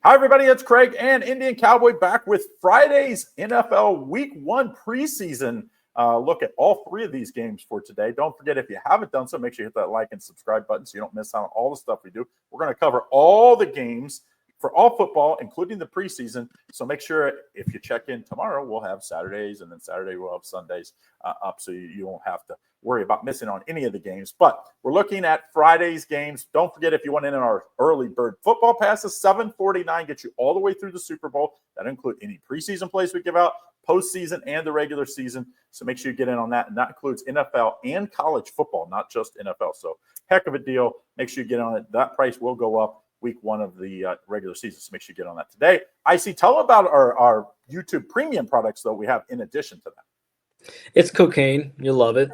Hi, everybody. It's Craig and Indian Cowboy back with Friday's NFL Week 1 preseason look at all three of these games for today. Don't forget, if you haven't done so, make sure you hit that like and subscribe button so you don't miss out on all the stuff we do. We're going to cover all the games for all football, including the preseason. So make sure if you check in tomorrow, we'll have Saturdays, and then Saturday we'll have Sundays up, so you won't have to worry about missing on any of the games. But we're looking at Friday's games. Don't forget, if you want in on our early bird football passes, $7.49 gets you all the way through the Super Bowl. That includes any preseason plays we give out, postseason, and the regular season. So make sure you get in on that. And that includes NFL and college football, not just NFL. So heck of a deal. Make sure you get on it. That price will go up Week 1 of the regular season. So make sure you get on that today. IC, tell about our YouTube premium products, though, we have in addition to that. It's cocaine. You'll love it.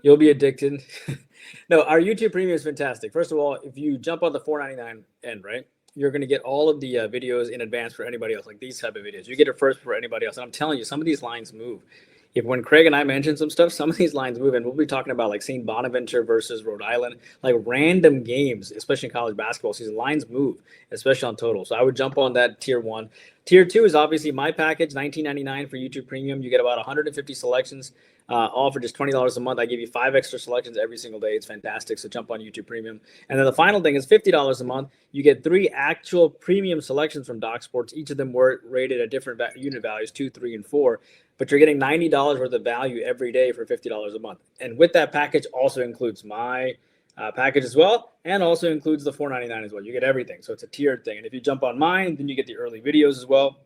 You'll be addicted. No, our YouTube premium is fantastic. First of all, if you jump on the $4.99 end, right, you're going to get all of the videos in advance for anybody else, like these type of videos. You get it first for anybody else. And I'm telling you, some of these lines move. When Craig and I mention some stuff, some of these lines move, and we'll be talking about like St. Bonaventure versus Rhode Island, like random games, especially in college basketball season. Lines move, especially on total. So I would jump on that tier 1. Tier 2 is obviously my package, $19.99 for YouTube Premium. You get about 150 selections, all for just $20 a month. I give you 5 extra selections every single day. It's fantastic. So jump on YouTube Premium. And then the final thing is $50 a month. You get 3 actual premium selections from Doc Sports. Each of them were rated at different unit values, 2, 3, and 4. But you're getting $90 worth of value every day for $50 a month. And with that package also includes my package as well, and also includes the $4.99 as well. You get everything. So it's a tiered thing. And if you jump on mine, then you get the early videos as well,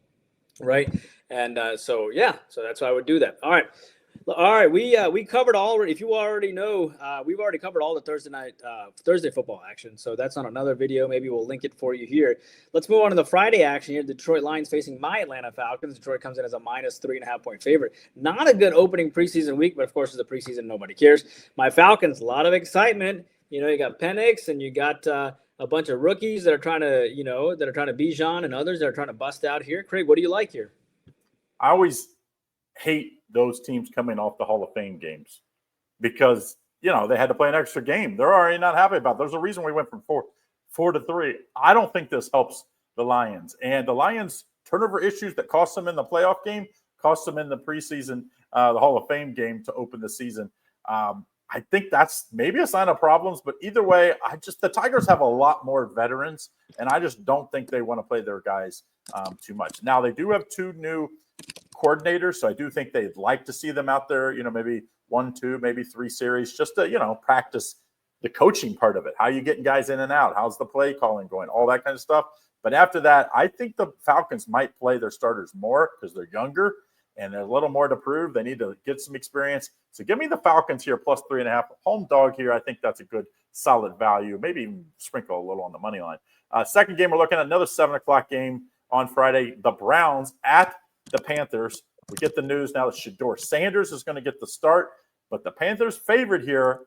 right? And so that's why I would do that. All right, we covered all. If you already know, we've already covered all the Thursday football action. So that's on another video. Maybe we'll link it for you here. Let's move on to the Friday action here. Detroit Lions facing my Atlanta Falcons. Detroit comes in as a minus 3.5 point favorite. Not a good opening preseason week, but of course it's the preseason. Nobody cares. My Falcons, a lot of excitement. You got Penix and you got a bunch of rookies that are trying to, Bijan and others that are trying to bust out here. Craig, what do you like here? I always hate those teams coming off the Hall of Fame games because, they had to play an extra game. They're already not happy about it. There's a reason we went from 4 to 3. I don't think this helps the Lions. And the Lions' turnover issues that cost them in the playoff game, cost them in the preseason, the Hall of Fame game to open the season. I think that's maybe a sign of problems, but either way, the Tigers have a lot more veterans, and I just don't think they want to play their guys too much. Now, they do have 2 new coordinators, so I do think they'd like to see them out there, maybe 1, 2, maybe 3 series, just to, practice the coaching part of it. How are you getting guys in and out? How's the play calling going? All that kind of stuff. But after that, I think the Falcons might play their starters more because they're younger and they're a little more to prove. They need to get some experience. So give me the Falcons here, plus 3.5. Home dog here, I think that's a good, solid value. Maybe even sprinkle a little on the money line. Second game, we're looking at another 7 o'clock game on Friday. The Browns at the Panthers. We get the news now that Shedeur Sanders is going to get the start, but the Panthers favored here,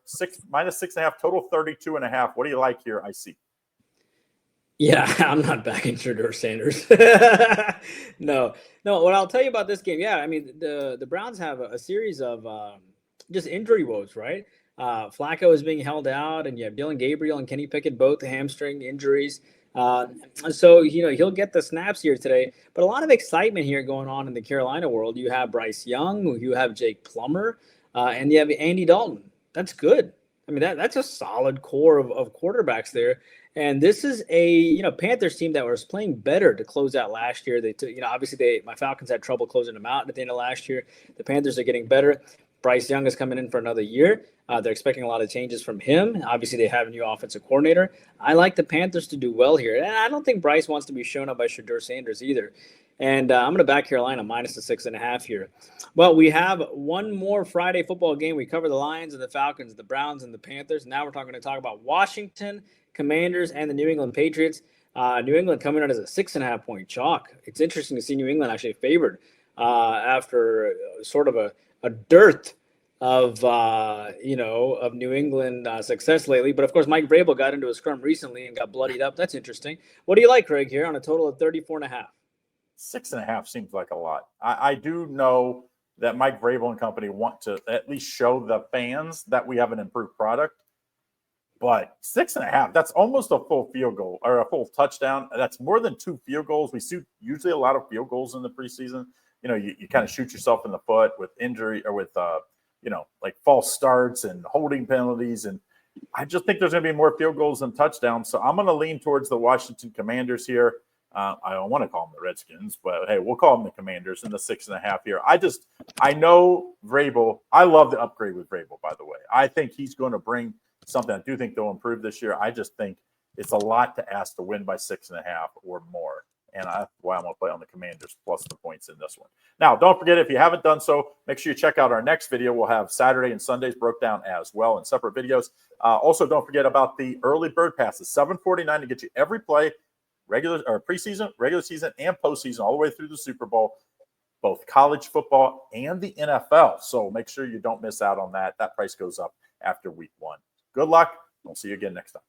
minus 6.5, total 32.5. What do you like here, IC? Yeah, I'm not backing Shedeur Sanders. No. What I'll tell you about this game, the Browns have a series of just injury woes, right? Flacco is being held out, and you have Dylan Gabriel and Kenny Pickett, both hamstring injuries. So he'll get the snaps here today, but a lot of excitement here going on in the Carolina world. You have Bryce Young, you have Jake Plummer, and you have Andy Dalton. That's good. That's a solid core of quarterbacks there. And this is a Panthers team that was playing better to close out last year. They took obviously my Falcons had trouble closing them out at the end of last year. The Panthers are getting better. Bryce Young is coming in for another year. They're expecting a lot of changes from him. Obviously, they have a new offensive coordinator. I like the Panthers to do well here. And I don't think Bryce wants to be shown up by Shedeur Sanders either. And I'm going to back Carolina minus the 6.5 here. Well, we have one more Friday football game. We cover the Lions and the Falcons, the Browns and the Panthers. Now we're going to talk about Washington Commanders and the New England Patriots. New England coming out as a 6.5 point chalk. It's interesting to see New England actually favored after sort of a dearth of New England success lately. But of course, Mike Vrabel got into a scrum recently and got bloodied up. That's interesting. What do you like, Craig, here on a total of 34.5? 6.5 seems like a lot. I do know that Mike Vrabel and company want to at least show the fans that we have an improved product. But 6.5, that's almost a full field goal or a full touchdown. That's more than 2 field goals. We see usually a lot of field goals in the preseason. You kind of shoot yourself in the foot with injury or with, like false starts and holding penalties. And I just think there's going to be more field goals than touchdowns. So I'm going to lean towards the Washington Commanders here. I don't want to call them the Redskins, but hey, we'll call them the Commanders in the 6.5 here. I know Vrabel. I love the upgrade with Vrabel, by the way. I think he's going to bring something. I do think they'll improve this year. I just think it's a lot to ask to win by 6.5 or more. And that's why I'm going to play on the Commanders plus the points in this one. Now, don't forget, if you haven't done so, make sure you check out our next video. We'll have Saturday and Sundays broke down as well in separate videos. Also, don't forget about the early bird passes, $7.49 to get you every play, regular or preseason, regular season, and postseason, all the way through the Super Bowl, both college football and the NFL. So make sure you don't miss out on that. That price goes up after week 1. Good luck. We'll see you again next time.